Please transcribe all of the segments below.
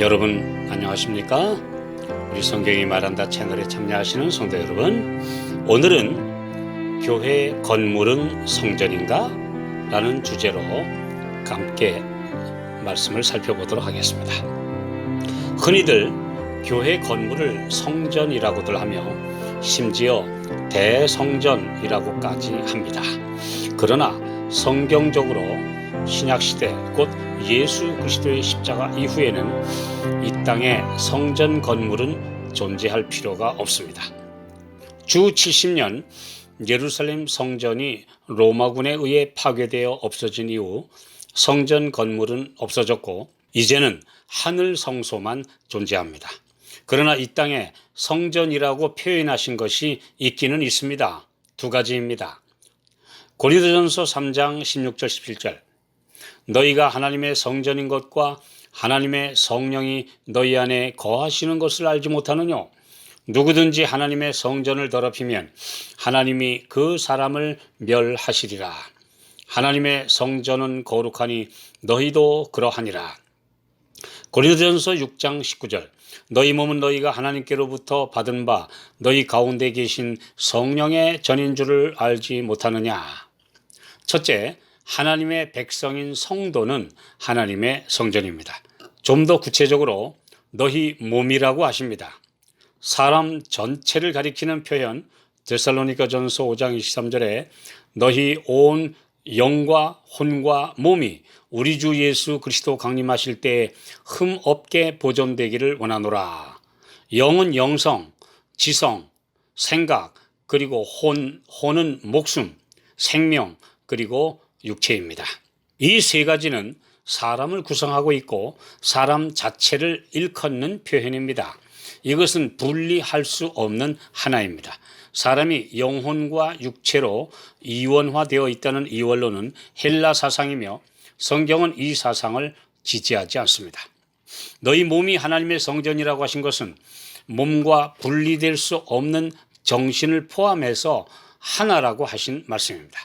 여러분 안녕하십니까? 우리 성경이 말한다 채널에 참여하시는 성도 여러분, 오늘은 교회 건물은 성전인가? 라는 주제로 함께 말씀을 살펴보도록 하겠습니다. 흔히들 교회 건물을 성전이라고들 하며 심지어 대성전이라고까지 합니다. 그러나 성경적으로 신약시대 곧 예수 그리스도의 십자가 이후에는 이 땅에 성전 건물은 존재할 필요가 없습니다. 주 70년 예루살렘 성전이 로마군에 의해 파괴되어 없어진 이후 성전 건물은 없어졌고 이제는 하늘 성소만 존재합니다. 그러나 이 땅에 성전이라고 표현하신 것이 있기는 있습니다. 두 가지입니다. 고린도전서 3장 16절 17절, 너희가 하나님의 성전인 것과 하나님의 성령이 너희 안에 거하시는 것을 알지 못하느냐? 누구든지 하나님의 성전을 더럽히면 하나님이 그 사람을 멸하시리라. 하나님의 성전은 거룩하니 너희도 그러하니라. 고린도전서 6장 19절, 너희 몸은 너희가 하나님께로부터 받은 바 너희 가운데 계신 성령의 전인 줄을 알지 못하느냐? 첫째, 하나님의 백성인 성도는 하나님의 성전입니다. 좀 더 구체적으로 너희 몸이라고 하십니다. 사람 전체를 가리키는 표현 데살로니가전서 5장 23절에 너희 온 영과 혼과 몸이 우리 주 예수 그리스도 강림하실 때에 흠 없게 보존되기를 원하노라. 영은 영성, 지성, 생각, 그리고 혼은 목숨, 생명, 그리고 육체입니다. 이 세 가지는 사람을 구성하고 있고 사람 자체를 일컫는 표현입니다. 이것은 분리할 수 없는 하나입니다. 사람이 영혼과 육체로 이원화되어 있다는 이원론은 헬라 사상이며 성경은 이 사상을 지지하지 않습니다. 너희 몸이 하나님의 성전이라고 하신 것은 몸과 분리될 수 없는 정신을 포함해서 하나라고 하신 말씀입니다.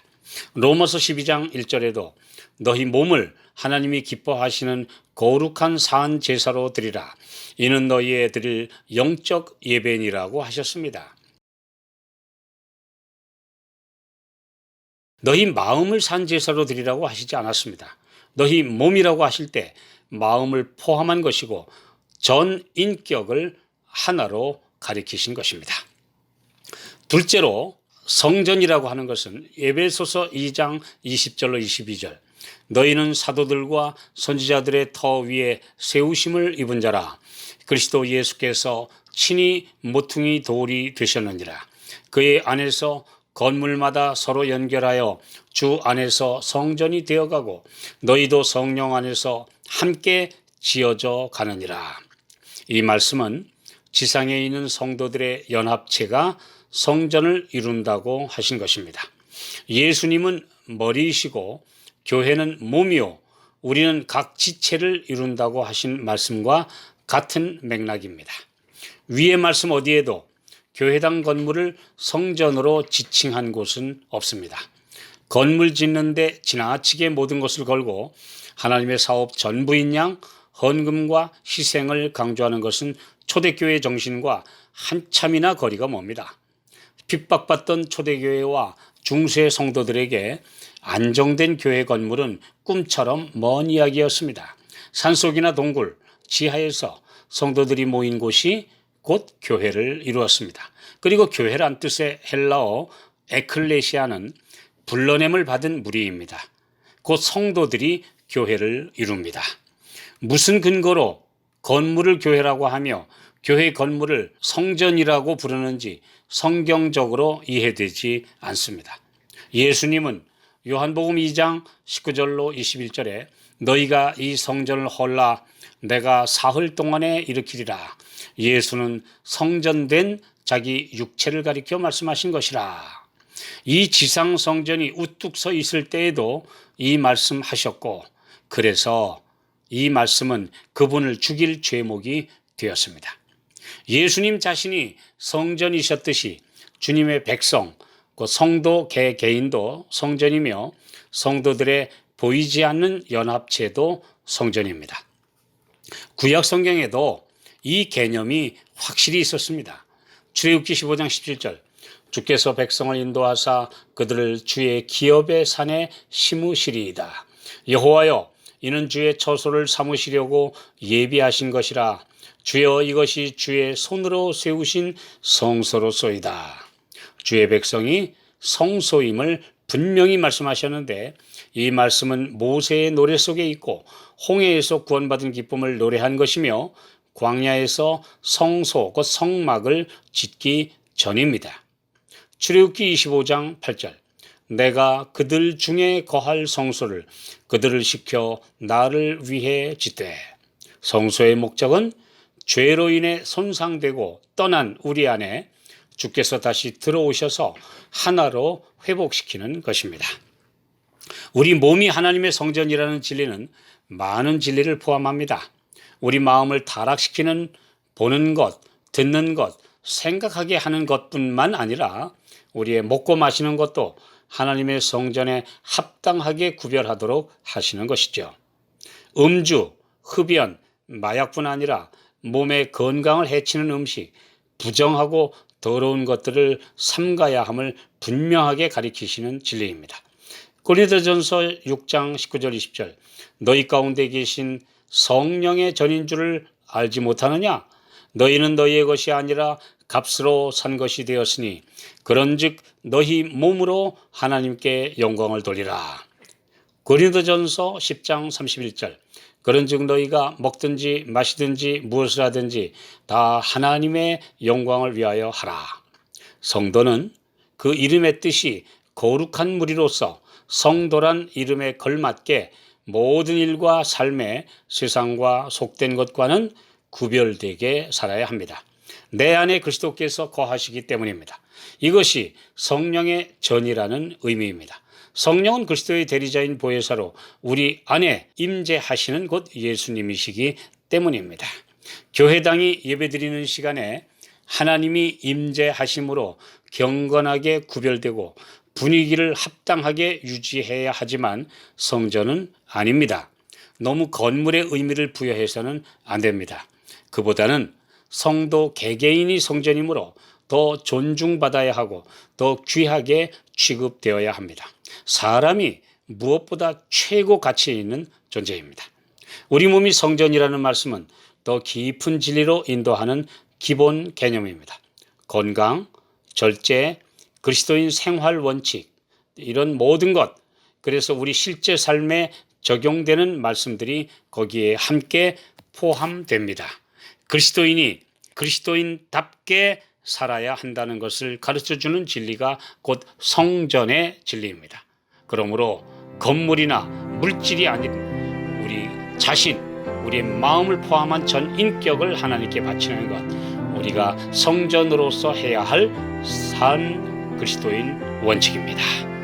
로마서 12장 1절에도 너희 몸을 하나님이 기뻐하시는 거룩한 산 제사로 드리라. 이는 너희의 드릴 영적 예배니라고 하셨습니다. 너희 마음을 산 제사로 드리라고 하시지 않았습니다. 너희 몸이라고 하실 때 마음을 포함한 것이고 전 인격을 하나로 가리키신 것입니다. 둘째로 성전이라고 하는 것은 에베소서 2장 20절로 22절, 너희는 사도들과 선지자들의 터 위에 세우심을 입은 자라. 그리스도 예수께서 친히 모퉁이 돌이 되셨느니라. 그의 안에서 건물마다 서로 연결하여 주 안에서 성전이 되어가고 너희도 성령 안에서 함께 지어져 가느니라. 이 말씀은 지상에 있는 성도들의 연합체가 성전을 이룬다고 하신 것입니다. 예수님은 머리이시고 교회는 몸이요 우리는 각 지체를 이룬다고 하신 말씀과 같은 맥락입니다. 위의 말씀 어디에도 교회당 건물을 성전으로 지칭한 곳은 없습니다. 건물 짓는데 지나치게 모든 것을 걸고 하나님의 사업 전부인 양 헌금과 희생을 강조하는 것은 초대교회의 정신과 한참이나 거리가 멉니다. 핍박받던 초대교회와 중세 성도들에게 안정된 교회 건물은 꿈처럼 먼 이야기였습니다. 산속이나 동굴, 지하에서 성도들이 모인 곳이 곧 교회를 이루었습니다. 그리고 교회란 뜻의 헬라어 에클레시아는 불러냄을 받은 무리입니다. 곧 성도들이 교회를 이룹니다. 무슨 근거로 건물을 교회라고 하며 교회 건물을 성전이라고 부르는지 성경적으로 이해되지 않습니다. 예수님은 요한복음 2장 19절로 21절에 너희가 이 성전을 헐라 내가 사흘 동안에 일으키리라. 예수는 성전된 자기 육체를 가리켜 말씀하신 것이라. 이 지상 성전이 우뚝 서 있을 때에도 이 말씀하셨고 그래서 이 말씀은 그분을 죽일 죄목이 되었습니다. 예수님 자신이 성전이셨듯이 주님의 백성, 그 성도 개개인도 성전이며 성도들의 보이지 않는 연합체도 성전입니다. 구약 성경에도 이 개념이 확실히 있었습니다. 출애굽기 15장 17절 주께서 백성을 인도하사 그들을 주의 기업의 산에 심으시리이다. 여호와여 이는 주의 처소를 삼으시려고 예비하신 것이라. 주여 이것이 주의 손으로 세우신 성소로소이다. 주의 백성이 성소임을 분명히 말씀하셨는데 이 말씀은 모세의 노래 속에 있고 홍해에서 구원받은 기쁨을 노래한 것이며 광야에서 성소, 그 성막을 짓기 전입니다. 출애굽기 25장 8절 내가 그들 중에 거할 성소를 그들을 시켜 나를 위해 짓되. 성소의 목적은 죄로 인해 손상되고 떠난 우리 안에 주께서 다시 들어오셔서 하나로 회복시키는 것입니다. 우리 몸이 하나님의 성전이라는 진리는 많은 진리를 포함합니다. 우리 마음을 타락시키는 보는 것, 듣는 것, 생각하게 하는 것뿐만 아니라 우리의 먹고 마시는 것도 하나님의 성전에 합당하게 구별하도록 하시는 것이죠. 음주, 흡연, 마약뿐 아니라 몸의 건강을 해치는 음식, 부정하고 더러운 것들을 삼가야 함을 분명하게 가리키시는 진리입니다. 고린도전서 6장 19절 20절 너희 가운데 계신 성령의 전인 줄을 알지 못하느냐? 너희는 너희의 것이 아니라 값으로 산 것이 되었으니 그런즉 너희 몸으로 하나님께 영광을 돌리라. 고린도전서 10장 31절 그런즉 너희가 먹든지 마시든지 무엇을 하든지 다 하나님의 영광을 위하여 하라. 성도는 그 이름의 뜻이 거룩한 무리로서 성도란 이름에 걸맞게 모든 일과 삶에 세상과 속된 것과는 구별되게 살아야 합니다. 내 안에 그리스도께서 거하시기 때문입니다. 이것이 성령의 전이라는 의미입니다. 성령은 그리스도의 대리자인 보혜사로 우리 안에 임재하시는 곧 예수님이시기 때문입니다. 교회당이 예배드리는 시간에 하나님이 임재하심으로 경건하게 구별되고 분위기를 합당하게 유지해야 하지만 성전은 아닙니다. 너무 건물의 의미를 부여해서는 안 됩니다. 그보다는 성도 개개인이 성전이므로 더 존중받아야 하고 더 귀하게 취급되어야 합니다. 사람이 무엇보다 최고 가치 있는 존재입니다. 우리 몸이 성전이라는 말씀은 더 깊은 진리로 인도하는 기본 개념입니다. 건강, 절제, 그리스도인 생활 원칙, 이런 모든 것, 그래서 우리 실제 삶에 적용되는 말씀들이 거기에 함께 포함됩니다. 그리스도인이 그리스도인답게 살아야 한다는 것을 가르쳐주는 진리가 곧 성전의 진리입니다. 그러므로 건물이나 물질이 아닌 우리 자신, 우리의 마음을 포함한 전 인격을 하나님께 바치는 것, 우리가 성전으로서 해야 할 산 그리스도인 원칙입니다.